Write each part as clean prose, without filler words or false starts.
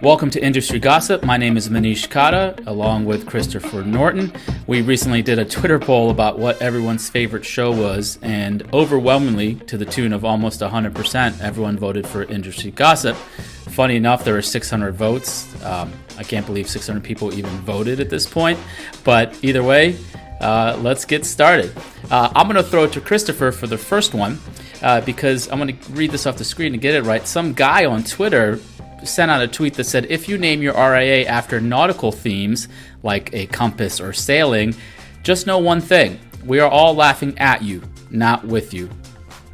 Welcome to Industry Gossip. My name is Manish Kata, along with Christopher Norton. We recently did a Twitter poll about what everyone's favorite show was, and overwhelmingly, to the tune of almost 100%, everyone voted for Industry Gossip. Funny enough, there were 600 votes. I can't believe 600 people even voted at this point. But either way, let's get started. I'm going to throw it to Christopher for the first one because I'm going to read this off the screen to get it right. Some guy on Twitter sent out a tweet that said, if you name your RIA after nautical themes, like a compass or sailing, just know one thing. We are all laughing at you, not with you.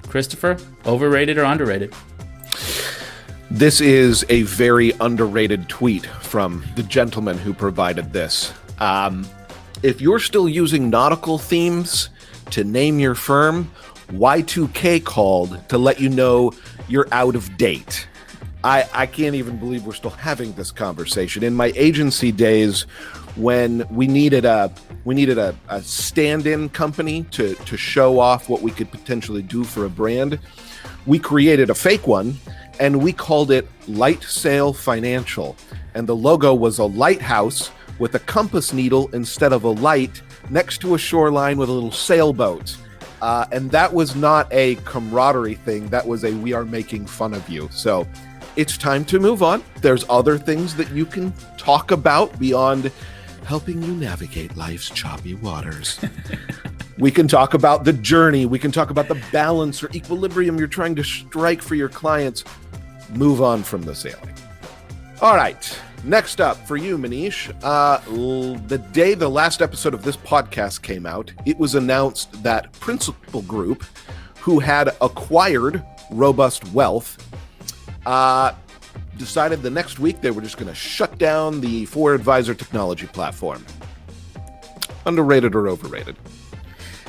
Christopher, overrated or underrated? This is a very underrated tweet from the gentleman who provided this. If you're still using nautical themes to name your firm, Y2K called to let you know you're out of date. I can't even believe we're still having this conversation. In my agency days, when we needed a stand-in company to show off what we could potentially do for a brand, we created a fake one, and we called it Light Sail Financial. And the logo was a lighthouse with a compass needle instead of a light next to a shoreline with a little sailboat. And that was not a camaraderie thing. That was a we are making fun of you. So it's time to move on. There's other things that you can talk about beyond helping you navigate life's choppy waters. We can talk about the journey. We can talk about the balance or equilibrium you're trying to strike for your clients. Move on from the sailing. All right. Next up for you, Manish, the day the last episode of this podcast came out, it was announced that Principal Group, who had acquired RobustWealth, decided the next week they were just going to shut down the 4Advisor technology platform. Underrated or overrated?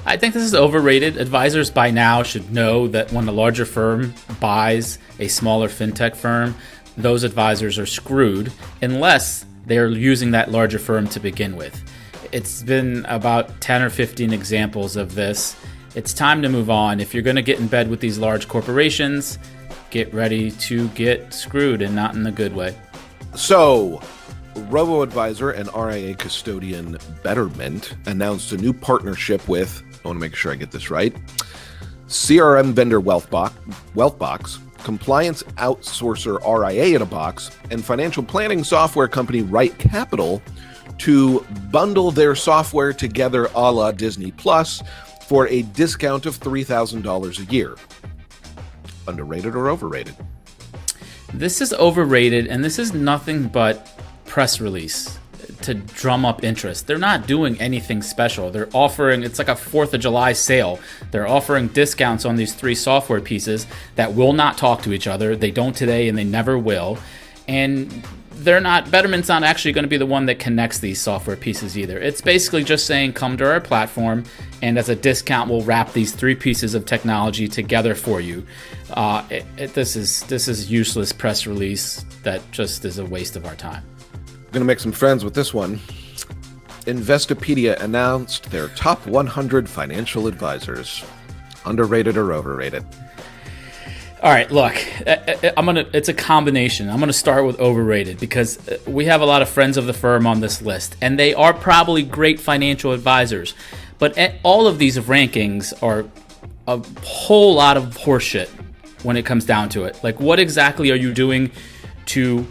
I think this is overrated. Advisors by now should know that when a larger firm buys a smaller fintech firm, those advisors are screwed unless they're using that larger firm to begin with. It's been about 10 or 15 examples of this. It's time to move on. If you're going to get in bed with these large corporations, get ready to get screwed, and not in the good way. So, robo-advisor and RIA custodian Betterment announced a new partnership with, I want to make sure I get this right, CRM vendor Wealthbox, compliance outsourcer RIA in a Box, and financial planning software company Right Capital to bundle their software together a la Disney Plus for a discount of $3,000 a year. Underrated or overrated? This is overrated, and this is nothing but press release to drum up interest. They're not doing anything special. They're offering, it's like a 4th of July sale. They're offering discounts on these 3 software pieces that will not talk to each other. They don't today, and they never will. And Betterment's not actually going to be the one that connects these software pieces either. It's basically just saying, come to our platform, and as a discount, we'll wrap these 3 pieces of technology together for you. This is useless press release that just is a waste of our time. I'm going to make some friends with this one. Investopedia announced their top 100 financial advisors. Underrated or overrated? All right, look, it's a combination. I'm going to start with overrated because we have a lot of friends of the firm on this list, and they are probably great financial advisors. But all of these rankings are a whole lot of horseshit when it comes down to it. Like, what exactly are you doing to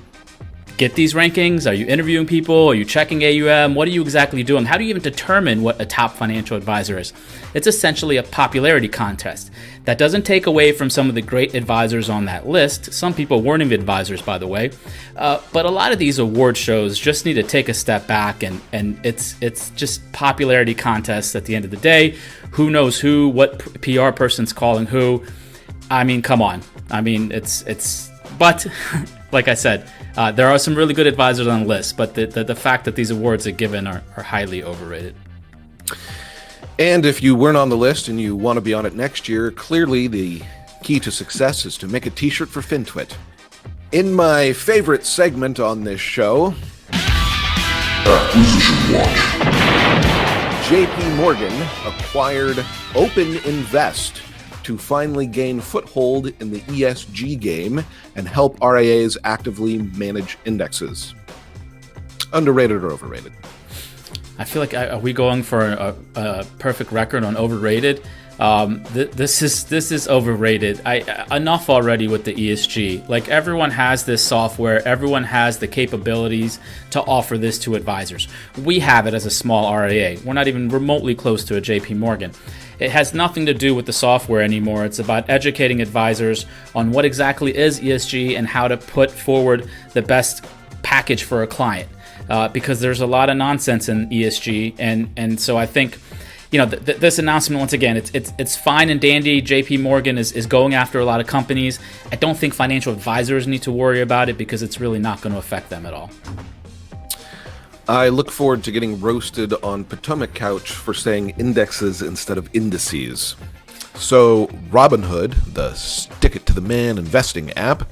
get these rankings? Are you interviewing people? Are you checking AUM? What are you exactly doing? How do you even determine what a top financial advisor is? It's essentially a popularity contest. That doesn't take away from some of the great advisors on that list. Some people weren't even advisors, by the way. But a lot of these award shows just need to take a step back, and it's just popularity contests at the end of the day. Who knows who? What PR person's calling who? I mean, come on. I mean, but like I said, there are some really good advisors on the list, but the fact that these awards are given are highly overrated. And if you weren't on the list and you want to be on it next year, clearly the key to success is to make a t-shirt for FinTwit. In my favorite segment on this show, Acquisition Watch, JP Morgan acquired OpenInvest, to finally gain foothold in the ESG game and help RIAs actively manage indexes. Underrated or overrated? I feel like are we going for a perfect record on overrated? This is overrated. Enough already with the ESG. Like, everyone has this software, everyone has the capabilities to offer this to advisors. We have it as a small RIA. We're not even remotely close to a JP Morgan. It has nothing to do with the software anymore. It's about educating advisors on what exactly is ESG and how to put forward the best package for a client. Because there's a lot of nonsense in ESG, and so I think, this announcement, once again, it's fine and dandy. JP Morgan is going after a lot of companies. I don't think financial advisors need to worry about it because it's really not going to affect them at all. I look forward to getting roasted on Potomac Couch for saying indexes instead of indices. So Robinhood, the stick-it-to-the-man investing app,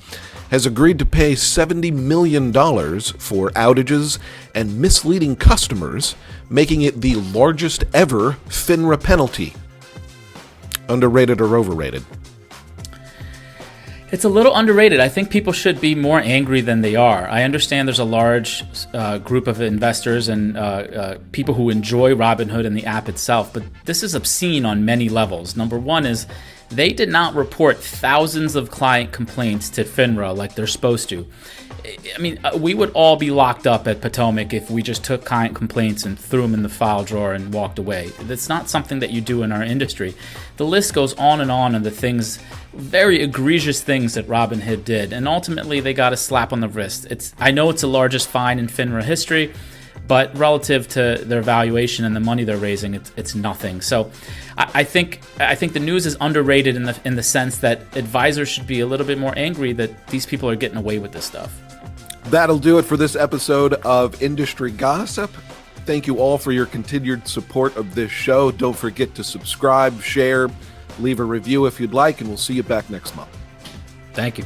has agreed to pay $70 million for outages and misleading customers, making it the largest ever FINRA penalty. Underrated or overrated? It's a little underrated. I think people should be more angry than they are. I understand there's a large group of investors and people who enjoy Robinhood and the app itself, but this is obscene on many levels. Number one is they did not report thousands of client complaints to FINRA like they're supposed to. I mean, we would all be locked up at Potomac if we just took client complaints and threw them in the file drawer and walked away. That's not something that you do in our industry. The list goes on and the things, very egregious things that Robinhood did, and ultimately they got a slap on the wrist. I know it's the largest fine in FINRA history, but relative to their valuation and the money they're raising, it's nothing. So I think the news is underrated in the sense that advisors should be a little bit more angry that these people are getting away with this stuff. That'll do it for this episode of Industry Gossip. Thank you all for your continued support of this show. Don't forget to subscribe, share, leave a review if you'd like, and we'll see you back next month. Thank you.